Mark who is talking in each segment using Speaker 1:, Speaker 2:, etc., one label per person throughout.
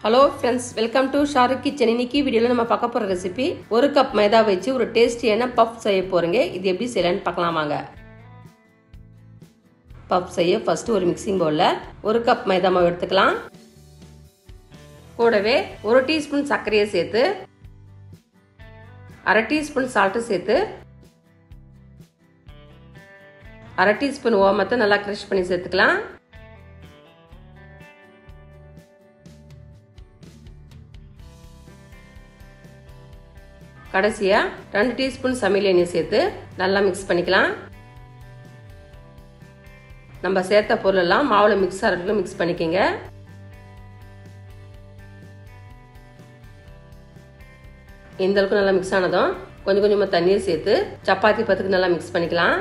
Speaker 1: Hello friends, welcome to Shahrukh kitchen. இன்னைக்கு வீடியோவில் நம்ம பார்க்க போகிற ரெசிபி ஒரு கப் மைதா வச்சு ஒரு டேஸ்டியான பஃப் செய்ய போகிறீங்க. இது எப்படி செய்யலான்னு பார்க்கலாம் வாங்க. பஃப் செய்ய ஃபர்ஸ்ட் ஒரு மிக்சிங் பவுலில் ஒரு கப் மைதா மாவு எடுத்துக்கலாம். கூடவே ஒரு டீஸ்பூன் சர்க்கரையை சேர்த்து அரை டீஸ்பூன் சால்ட்டு சேர்த்து அரை டீஸ்பூன் ஓமத்தை நல்லா க்ரஷ் பண்ணி சேர்த்துக்கலாம். கடைசியா 2 டீஸ்பூன் சமையல் எண்ணெய் சேர்த்து நல்லா மிக்ஸ் பண்ணிக்கலாம். நம்ம சேர்த்த பொருள் எல்லாம் மாவுல மிக்ஸ் ஆகிறதுக்கு மிக்ஸ் பண்ணிக்கங்க. இந்த அளவுக்கு நல்லா மிக்ஸ் ஆனதும் கொஞ்சம் கொஞ்சமா தண்ணியை சேர்த்து சப்பாத்தி பத்துக்கு நல்லா மிக்ஸ் பண்ணிக்கலாம்.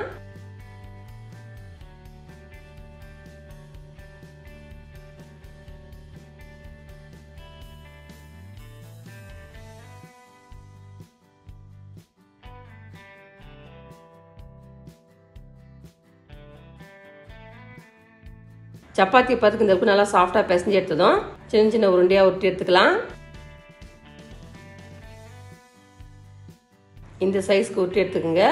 Speaker 1: சப்பாத்தி பத்துக்கு இந்த அளவுக்கு நல்லா சாஃப்டா பிசைஞ்சு எடுத்ததும் சின்ன சின்ன உருண்டையா உருட்டி எடுத்துக்கலாம். இந்த சைஸ்க்கு உருட்டி எடுத்துக்கோங்க.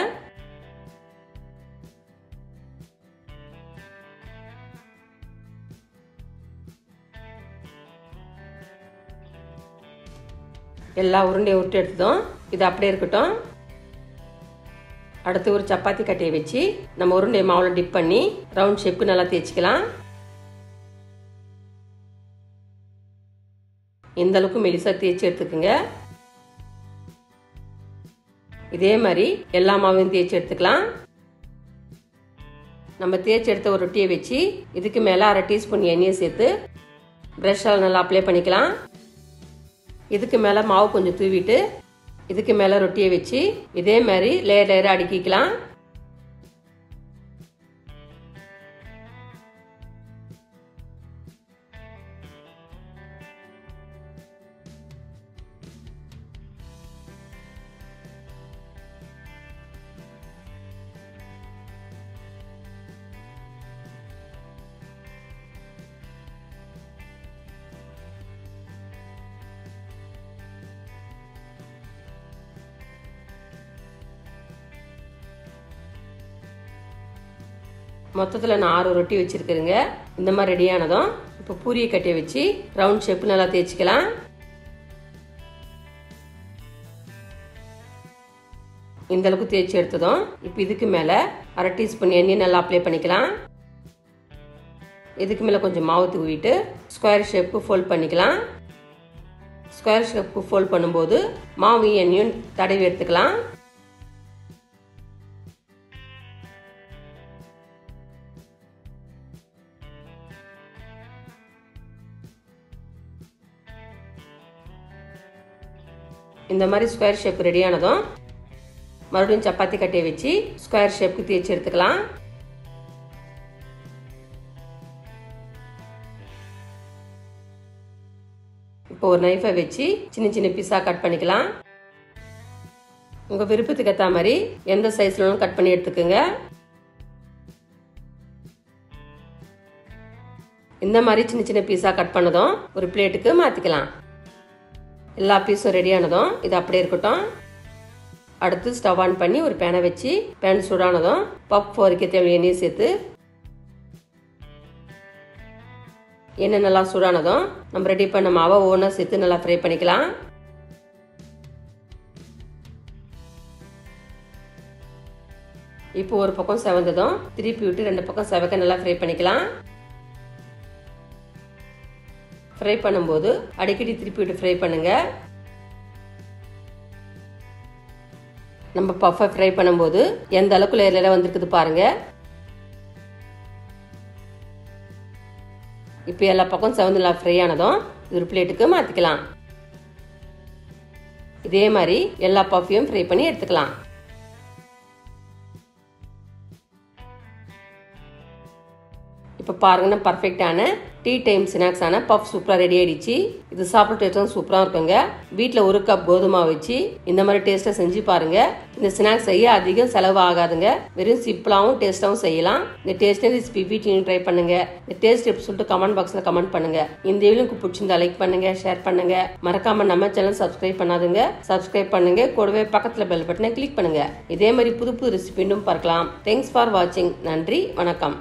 Speaker 1: எல்லா உருண்டையை உருட்டி எடுத்ததும் இது அப்படியே இருக்கட்டும். அடுத்து ஒரு சப்பாத்தி கட்டையை வச்சு நம்ம உருண்டையை மாவுல டிப் பண்ணி ரவுண்ட் ஷேப்புக்கு நல்லா தேய்ச்சிக்கலாம். இந்த அளவுக்கு மெலிசா தேய்ச்சி எடுத்துக்கோங்க. இதே மாதிரி எல்லா மாவையும் தேய்ச்சி எடுத்துக்கலாம். நம்ம தேய்ச்சி எடுத்த ஒரு ரொட்டியை வச்சு இதுக்கு மேல அரை டீஸ்பூன் எண்ணெயை சேர்த்து பிரஷ்ஷால் நல்லா அப்ளை பண்ணிக்கலாம். இதுக்கு மேல மாவு கொஞ்சம் தூவிட்டு இதுக்கு மேல ரொட்டியை வச்சு இதே மாதிரி லேயர் லேயரா அடுக்கிக்கலாம். மொத்தத்தில் நான் 6 ரொட்டி வச்சிருக்கிறேங்க. இந்த மாதிரி ரெடியானதும் இப்போ பூரியை கட்டியை வச்சு ரவுண்ட் ஷேப் நல்லா தேய்ச்சிக்கலாம். இந்த அளவுக்கு தேய்ச்சி எடுத்ததும் இப்போ இதுக்கு மேலே அரை டீஸ்பூன் எண்ணெய் நல்லா அப்ளை பண்ணிக்கலாம். இதுக்கு மேலே கொஞ்சம் மாவு தூவிட்டு ஸ்கொயர் ஷேப்பு ஃபோல்ட் பண்ணிக்கலாம். ஸ்கொயர் ஷேப்பு ஃபோல்ட் பண்ணும்போது மாவு எண்ணெயும் தடவி எடுத்துக்கலாம். இந்த மாதிரி ஸ்கொயர் ஷேப் ரெடியானதும் மறுபடியும் சப்பாத்தி கட்டையை வச்சு ஸ்கொயர் ஷேப்புக்கு தேய்ச்சி எடுத்துக்கலாம். இப்போ ஒரு நைஃபை வச்சு சின்ன சின்ன பீஸா கட் பண்ணிக்கலாம். உங்க விருப்பத்துக்கு ஏற்ற மாதிரி எந்த சைஸ்ல கட் பண்ணி எடுத்துக்கோங்க. இந்த மாதிரி சின்ன சின்ன பீஸா கட் பண்ணதும் ஒரு பிளேட்டுக்கு மாத்திக்கலாம். எல்லா பீஸும் ரெடியானதும் இது அப்படியே இருக்கட்டும். அடுத்து ஸ்டவ் ஆன் பண்ணி ஒரு பேனை வச்சு பேன் சூடானதும் பஃப் பொரிக்க தேவையான எண்ணெயை சேர்த்து எண்ணெய் நல்லா சூடானதும் நம்ம ரெடி பண்ண மாவை ஒவ்வொன்றா சேர்த்து நல்லா ஃப்ரை பண்ணிக்கலாம். இப்போ ஒரு பக்கம் செவந்ததும் திருப்பி விட்டு 2 பக்கம் செவக்க நல்லா ஃப்ரை பண்ணிக்கலாம். ஃப்ரை பண்ணும்போது அடிக்கடி திருப்பி விட்டு ஃப்ரை பண்ணுங்க. நம்ம பஃபை ஃப்ரை பண்ணும்போது எந்த அளவுக்கு லேயர் லேயரா வந்திருக்குது பாருங்க. இப்போ எல்லா பக்கம் செவந்து நல்லா ஃப்ரை ஆனதும் ஒரு பிளேட்டுக்கு மாத்திக்கலாம். இதே மாதிரி எல்லா பஃபையும் ஃப்ரை பண்ணி எடுத்துக்கலாம். இப்போ பாருங்கன்னா பர்ஃபெக்டான டீ டைம் ஸ்நாக்ஸான பஃப் சூப்பராக ரெடி ஆயிடுச்சு. இது சாப்பிட்ற டேஸ்ட்டும் சூப்பராக இருக்குங்க. வீட்டில் 1 கப் கோதுமை வச்சு இந்த மாதிரி டேஸ்ட்டை செஞ்சு பாருங்க. இந்த ஸ்நாக்ஸ் செய்ய அதிகம் செலவு ஆகாதுங்க. வெறும் சிம்பிளாகவும் டேஸ்ட்டாகவும் செய்யலாம். இந்த டேஸ்ட் ரெசிபி வீட்லையும் ட்ரை பண்ணுங்க. இந்த டேஸ்ட் எப்படி சொல்லிட்டு கமெண்ட் பாக்ஸில் கமெண்ட் பண்ணுங்க. இந்த வீடியோ உங்களுக்கு பிடிச்சிருந்தா லைக் பண்ணுங்க, ஷேர் பண்ணுங்க. மறக்காம நம்ம சேனல் சப்ஸ்கிரைப் பண்ணாதுங்க, சப்ஸ்கிரைப் பண்ணுங்க. கூடவே பக்கத்தில் பெல் பட்டனை கிளிக் பண்ணுங்க. இதே மாதிரி புது புது ரெசிபி இன்னும் பார்க்கலாம். தேங்க்ஸ் ஃபார் வாட்சிங். நன்றி, வணக்கம்.